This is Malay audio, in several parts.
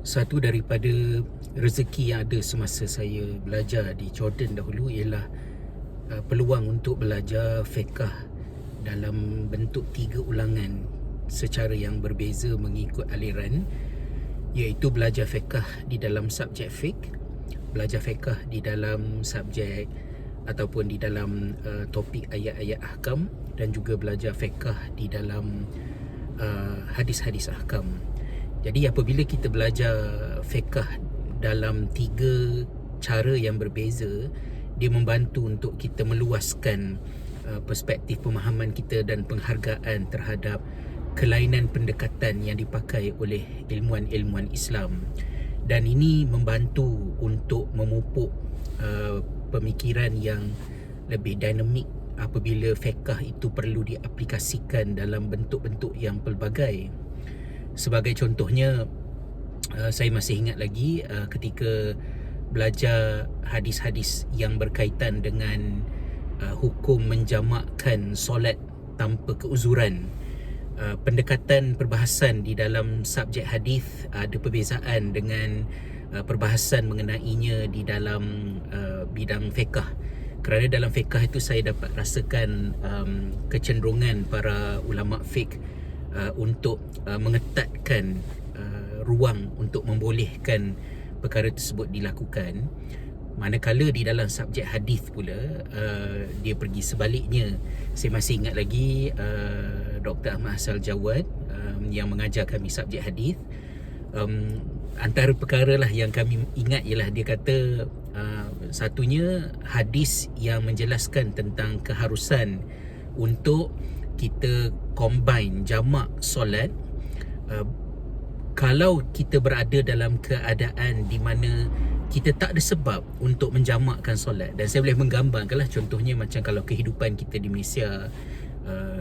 Satu daripada rezeki yang ada semasa saya belajar di Jordan dahulu ialah peluang untuk belajar fiqh dalam bentuk 3 ulangan secara yang berbeza mengikut aliran, iaitu belajar fiqh di dalam subjek fiqh, belajar fiqh di dalam subjek ataupun di dalam topik ayat-ayat ahkam, dan juga belajar fiqh di dalam hadis-hadis ahkam. Jadi apabila kita belajar fiqh dalam 3 cara yang berbeza, dia membantu untuk kita meluaskan perspektif pemahaman kita dan penghargaan terhadap kelainan pendekatan yang dipakai oleh ilmuan-ilmuan Islam. Dan ini membantu untuk memupuk pemikiran yang lebih dinamik apabila fiqh itu perlu diaplikasikan dalam bentuk-bentuk yang pelbagai. Sebagai contohnya, saya masih ingat lagi ketika belajar hadis-hadis yang berkaitan dengan hukum menjamakkan solat tanpa keuzuran. Pendekatan perbahasan di dalam subjek hadis ada perbezaan dengan perbahasan mengenainya di dalam bidang fiqh. Kerana dalam fiqh itu saya dapat rasakan kecenderungan para ulama fiqh untuk mengetatkan ruang untuk membolehkan perkara tersebut dilakukan, manakala di dalam subjek hadis pula dia pergi sebaliknya. Saya masih ingat lagi Dr. Ahmad Hassan Jawad yang mengajar kami subjek hadis, antara perkara lah yang kami ingat ialah dia kata satunya hadis yang menjelaskan tentang keharusan untuk kita combine jamak solat kalau kita berada dalam keadaan di mana kita tak ada sebab untuk menjamakkan solat. Dan saya boleh menggambarkan lah, contohnya macam kalau kehidupan kita di Malaysia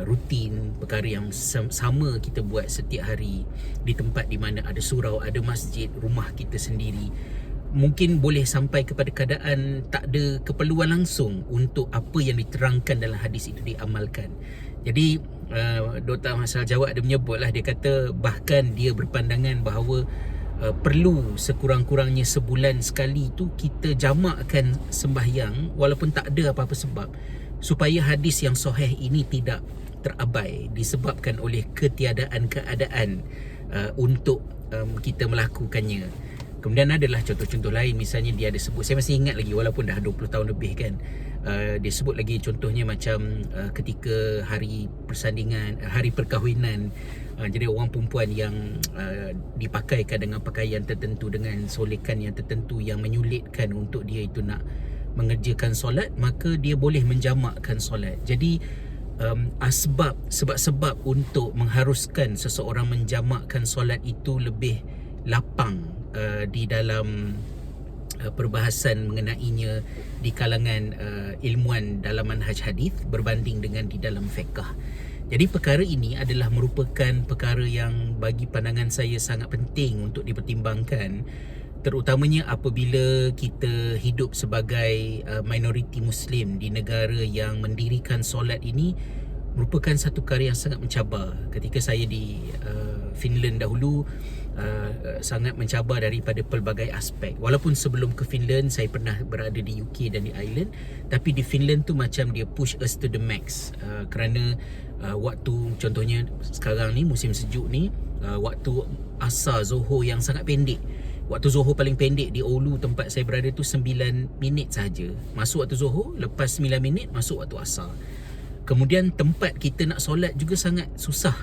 rutin, perkara yang sama kita buat setiap hari di tempat di mana ada surau, ada masjid, rumah kita sendiri, mungkin boleh sampai kepada keadaan tak ada keperluan langsung untuk apa yang diterangkan dalam hadis itu diamalkan. Jadi Dr. Ahmad Hassan Jawad ada menyebutlah, dia kata bahkan dia berpandangan bahawa perlu sekurang-kurangnya sebulan sekali tu kita jamakkan sembahyang walaupun tak ada apa-apa sebab, supaya hadis yang sahih ini tidak terabai disebabkan oleh ketiadaan keadaan untuk kita melakukannya. Kemudian adalah contoh-contoh lain, misalnya dia ada sebut, saya masih ingat lagi walaupun dah 20 tahun lebih kan, dia sebut lagi contohnya macam ketika hari persandingan, hari perkahwinan, jadi orang perempuan yang dipakaikan dengan pakaian tertentu, dengan solekan yang tertentu yang menyulitkan untuk dia itu nak mengerjakan solat, maka dia boleh menjamakkan solat. Jadi sebab-sebab untuk mengharuskan seseorang menjamakkan solat itu lebih lapang di dalam perbahasan mengenainya di kalangan ilmuan dalam manhaj hadis berbanding dengan di dalam fiqh. Jadi perkara ini adalah merupakan perkara yang bagi pandangan saya sangat penting untuk dipertimbangkan, terutamanya apabila kita hidup sebagai minoriti Muslim di negara yang mendirikan solat ini merupakan satu perkara yang sangat mencabar. Ketika saya di Finland dahulu, sangat mencabar daripada pelbagai aspek. Walaupun sebelum ke Finland saya pernah berada di UK dan di Ireland, tapi di Finland tu macam dia push us to the max, kerana waktu contohnya sekarang ni musim sejuk ni, waktu asar Zohor yang sangat pendek. Waktu Zohor paling pendek di Oulu tempat saya berada tu 9 minit saja. Masuk waktu Zohor, lepas 9 minit masuk waktu asar. Kemudian tempat kita nak solat juga sangat susah,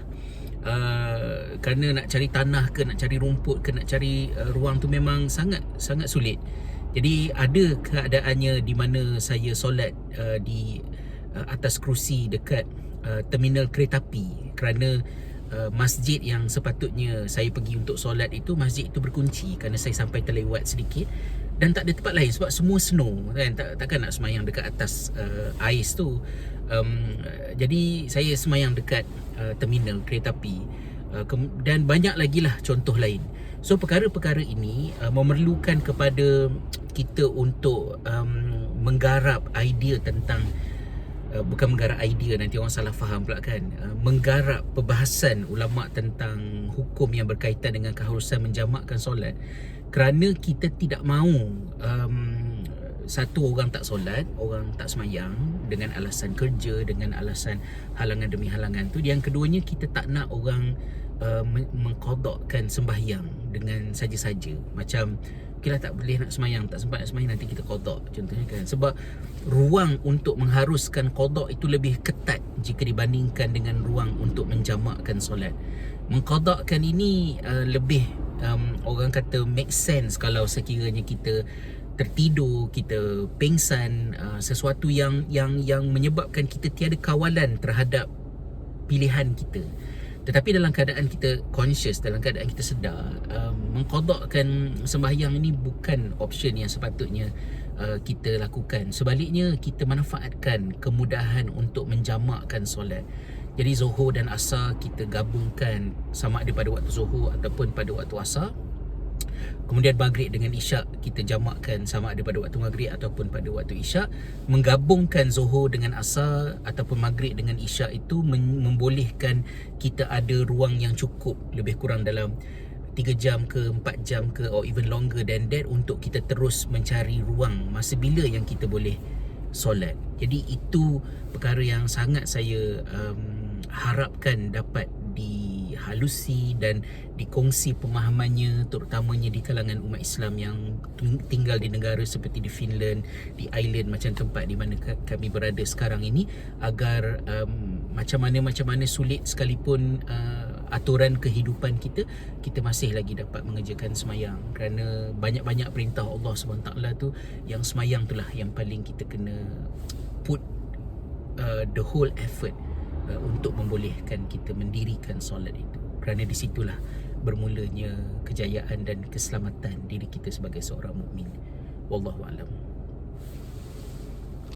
kerana nak cari tanah ke, nak cari rumput ke, nak cari ruang tu memang sangat sulit. Jadi ada keadaannya di mana saya solat di atas kerusi dekat terminal kereta api, kerana masjid yang sepatutnya saya pergi untuk solat itu, masjid itu berkunci kerana saya sampai terlewat sedikit dan tak ada tempat lain sebab semua snow kan, takkan nak semayang dekat atas ais tu. Jadi saya semayang dekat terminal kereta api, dan banyak lagi lah contoh lain. So perkara-perkara ini memerlukan kepada kita untuk menggarap idea tentang bukan menggarap idea, nanti orang salah faham pula kan, menggarap perbahasan ulama tentang hukum yang berkaitan dengan keharusan menjamakkan solat, kerana kita tidak mahu satu, orang tak solat, orang tak semayang dengan alasan kerja, dengan alasan halangan demi halangan tu. Yang keduanya, kita tak nak orang mengqadakkan sembahyang dengan saja-saja. Macam okeylah, tak boleh nak semayang, tak sempat nak semayang, nanti kita qadak contohnya kan. Sebab ruang untuk mengharuskan qadak itu lebih ketat jika dibandingkan dengan ruang untuk menjamakkan solat. Mengqadakkan ini lebih orang kata make sense kalau sekiranya kita tertidur, kita pengsan, sesuatu yang menyebabkan kita tiada kawalan terhadap pilihan kita. Tetapi dalam keadaan kita conscious, dalam keadaan kita sedar, mengqadakkan sembahyang ini bukan option yang sepatutnya kita lakukan. Sebaliknya, kita manfaatkan kemudahan untuk menjamakkan solat. Jadi Zuhur dan Asar kita gabungkan, sama ada pada waktu Zuhur ataupun pada waktu Asar. Kemudian Maghrib dengan Isyak kita jamakkan, sama ada pada waktu Maghrib ataupun pada waktu Isyak. Menggabungkan Zuhur dengan Asar ataupun Maghrib dengan Isyak itu membolehkan kita ada ruang yang cukup, lebih kurang dalam 3 jam ke 4 jam ke, or even longer than that, untuk kita terus mencari ruang masa bila yang kita boleh solat. Jadi itu perkara yang sangat saya harapkan dapat dihalusi dan dikongsi pemahamannya, terutamanya di kalangan umat Islam yang tinggal di negara seperti di Finland, di Ireland, macam tempat di mana kami berada sekarang ini, agar macam mana sulit sekalipun aturan kehidupan kita masih lagi dapat mengerjakan semayang. Kerana banyak-banyak perintah Allah SWT tu, yang semayang itulah yang paling kita kena put the whole effort untuk membolehkan kita mendirikan solat itu. Kerana di situlah bermulanya kejayaan dan keselamatan diri kita sebagai seorang mukmin. Wallahu a'lam.